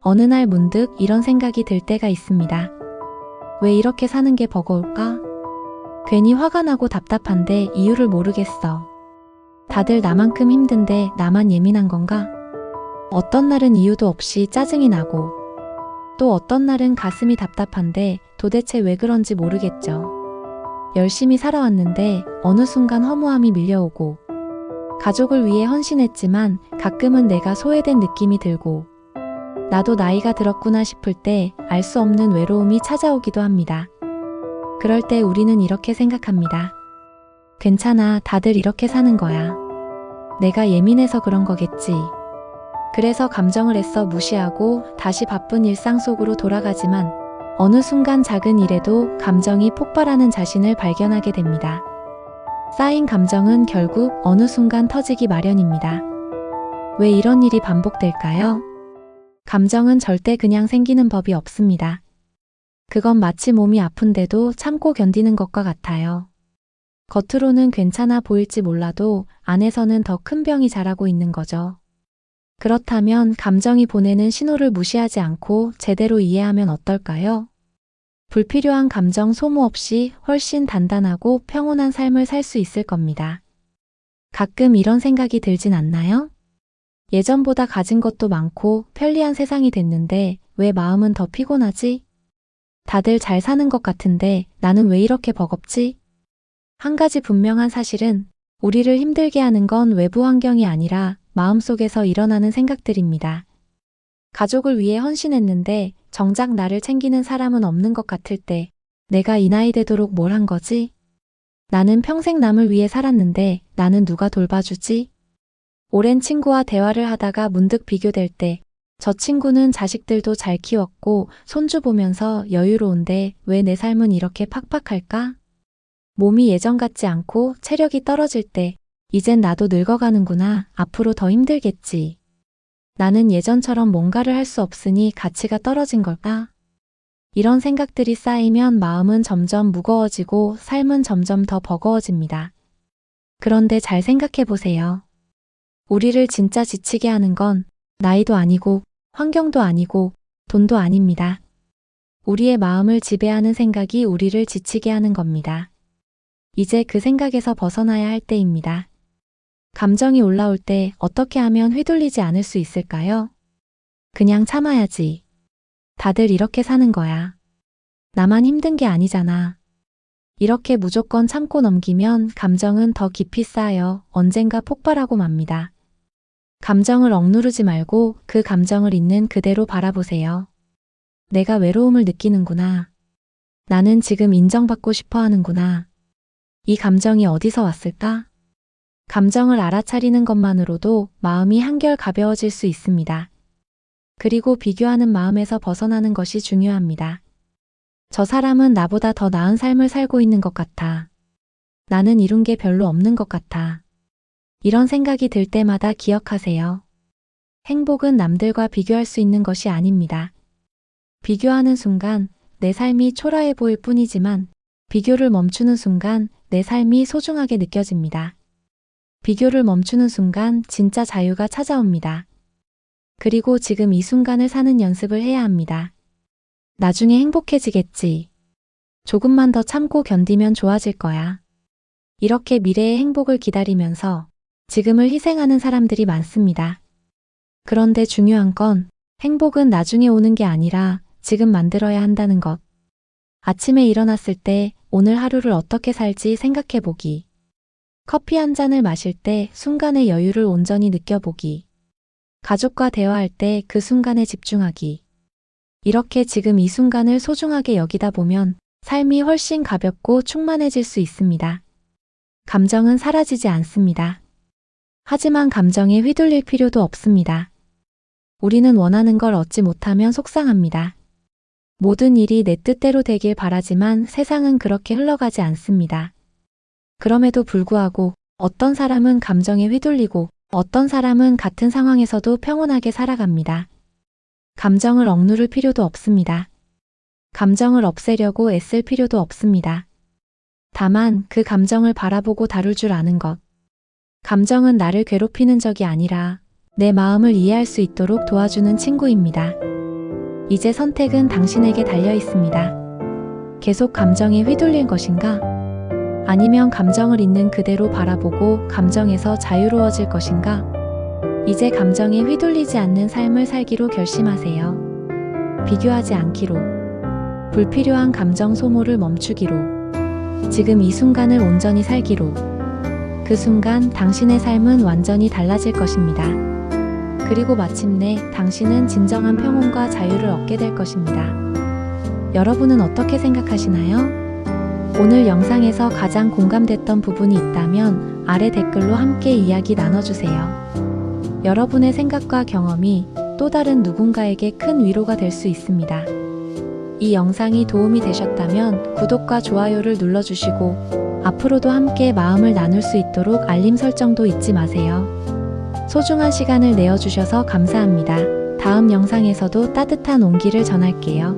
어느 날 문득 이런 생각이 들 때가 있습니다. 왜 이렇게 사는 게 버거울까? 괜히 화가 나고 답답한데 이유를 모르겠어. 다들 나만큼 힘든데 나만 예민한 건가? 어떤 날은 이유도 없이 짜증이 나고, 또 어떤 날은 가슴이 답답한데 도대체 왜 그런지 모르겠죠. 열심히 살아왔는데 어느 순간 허무함이 밀려오고, 가족을 위해 헌신했지만 가끔은 내가 소외된 느낌이 들고, 나도 나이가 들었구나 싶을 때 알 수 없는 외로움이 찾아오기도 합니다. 그럴 때 우리는 이렇게 생각합니다. 괜찮아, 다들 이렇게 사는 거야. 내가 예민해서 그런 거겠지. 그래서 감정을 애써 무시하고 다시 바쁜 일상 속으로 돌아가지만 어느 순간 작은 일에도 감정이 폭발하는 자신을 발견하게 됩니다. 쌓인 감정은 결국 어느 순간 터지기 마련입니다. 왜 이런 일이 반복될까요? 감정은 절대 그냥 생기는 법이 없습니다. 그건 마치 몸이 아픈데도 참고 견디는 것과 같아요. 겉으로는 괜찮아 보일지 몰라도 안에서는 더 큰 병이 자라고 있는 거죠. 그렇다면 감정이 보내는 신호를 무시하지 않고 제대로 이해하면 어떨까요? 불필요한 감정 소모 없이 훨씬 단단하고 평온한 삶을 살 수 있을 겁니다. 가끔 이런 생각이 들진 않나요? 예전보다 가진 것도 많고 편리한 세상이 됐는데 왜 마음은 더 피곤하지? 다들 잘 사는 것 같은데 나는 왜 이렇게 버겁지? 한 가지 분명한 사실은 우리를 힘들게 하는 건 외부 환경이 아니라 마음속에서 일어나는 생각들입니다. 가족을 위해 헌신했는데 정작 나를 챙기는 사람은 없는 것 같을 때 내가 이 나이 되도록 뭘 한 거지? 나는 평생 남을 위해 살았는데 나는 누가 돌봐주지? 오랜 친구와 대화를 하다가 문득 비교될 때 저 친구는 자식들도 잘 키웠고 손주 보면서 여유로운데 왜 내 삶은 이렇게 팍팍할까? 몸이 예전 같지 않고 체력이 떨어질 때 이젠 나도 늙어가는구나. 앞으로 더 힘들겠지. 나는 예전처럼 뭔가를 할 수 없으니 가치가 떨어진 걸까? 이런 생각들이 쌓이면 마음은 점점 무거워지고 삶은 점점 더 버거워집니다. 그런데 잘 생각해 보세요. 우리를 진짜 지치게 하는 건 나이도 아니고 환경도 아니고 돈도 아닙니다. 우리의 마음을 지배하는 생각이 우리를 지치게 하는 겁니다. 이제 그 생각에서 벗어나야 할 때입니다. 감정이 올라올 때 어떻게 하면 휘둘리지 않을 수 있을까요? 그냥 참아야지. 다들 이렇게 사는 거야. 나만 힘든 게 아니잖아. 이렇게 무조건 참고 넘기면 감정은 더 깊이 쌓여 언젠가 폭발하고 맙니다. 감정을 억누르지 말고 그 감정을 있는 그대로 바라보세요. 내가 외로움을 느끼는구나. 나는 지금 인정받고 싶어 하는구나. 이 감정이 어디서 왔을까? 감정을 알아차리는 것만으로도 마음이 한결 가벼워질 수 있습니다. 그리고 비교하는 마음에서 벗어나는 것이 중요합니다. 저 사람은 나보다 더 나은 삶을 살고 있는 것 같아. 나는 이룬 게 별로 없는 것 같아. 이런 생각이 들 때마다 기억하세요. 행복은 남들과 비교할 수 있는 것이 아닙니다. 비교하는 순간 내 삶이 초라해 보일 뿐이지만 비교를 멈추는 순간 내 삶이 소중하게 느껴집니다. 비교를 멈추는 순간 진짜 자유가 찾아옵니다. 그리고 지금 이 순간을 사는 연습을 해야 합니다. 나중에 행복해지겠지. 조금만 더 참고 견디면 좋아질 거야. 이렇게 미래의 행복을 기다리면서 지금을 희생하는 사람들이 많습니다. 그런데 중요한 건 행복은 나중에 오는 게 아니라 지금 만들어야 한다는 것. 아침에 일어났을 때 오늘 하루를 어떻게 살지 생각해 보기. 커피 한 잔을 마실 때 순간의 여유를 온전히 느껴보기. 가족과 대화할 때 그 순간에 집중하기. 이렇게 지금 이 순간을 소중하게 여기다 보면 삶이 훨씬 가볍고 충만해질 수 있습니다. 감정은 사라지지 않습니다. 하지만 감정에 휘둘릴 필요도 없습니다. 우리는 원하는 걸 얻지 못하면 속상합니다. 모든 일이 내 뜻대로 되길 바라지만 세상은 그렇게 흘러가지 않습니다. 그럼에도 불구하고 어떤 사람은 감정에 휘둘리고 어떤 사람은 같은 상황에서도 평온하게 살아갑니다. 감정을 억누를 필요도 없습니다. 감정을 없애려고 애쓸 필요도 없습니다. 다만 그 감정을 바라보고 다룰 줄 아는 것. 감정은 나를 괴롭히는 적이 아니라 내 마음을 이해할 수 있도록 도와주는 친구입니다. 이제 선택은 당신에게 달려 있습니다. 계속 감정에 휘둘릴 것인가? 아니면 감정을 있는 그대로 바라보고 감정에서 자유로워질 것인가? 이제 감정에 휘둘리지 않는 삶을 살기로 결심하세요. 비교하지 않기로. 불필요한 감정 소모를 멈추기로. 지금 이 순간을 온전히 살기로. 그 순간 당신의 삶은 완전히 달라질 것입니다. 그리고 마침내 당신은 진정한 평온과 자유를 얻게 될 것입니다. 여러분은 어떻게 생각하시나요? 오늘 영상에서 가장 공감됐던 부분이 있다면 아래 댓글로 함께 이야기 나눠주세요. 여러분의 생각과 경험이 또 다른 누군가에게 큰 위로가 될 수 있습니다. 이 영상이 도움이 되셨다면 구독과 좋아요를 눌러주시고 앞으로도 함께 마음을 나눌 수 있도록 알림 설정도 잊지 마세요. 소중한 시간을 내어주셔서 감사합니다. 다음 영상에서도 따뜻한 온기를 전할게요.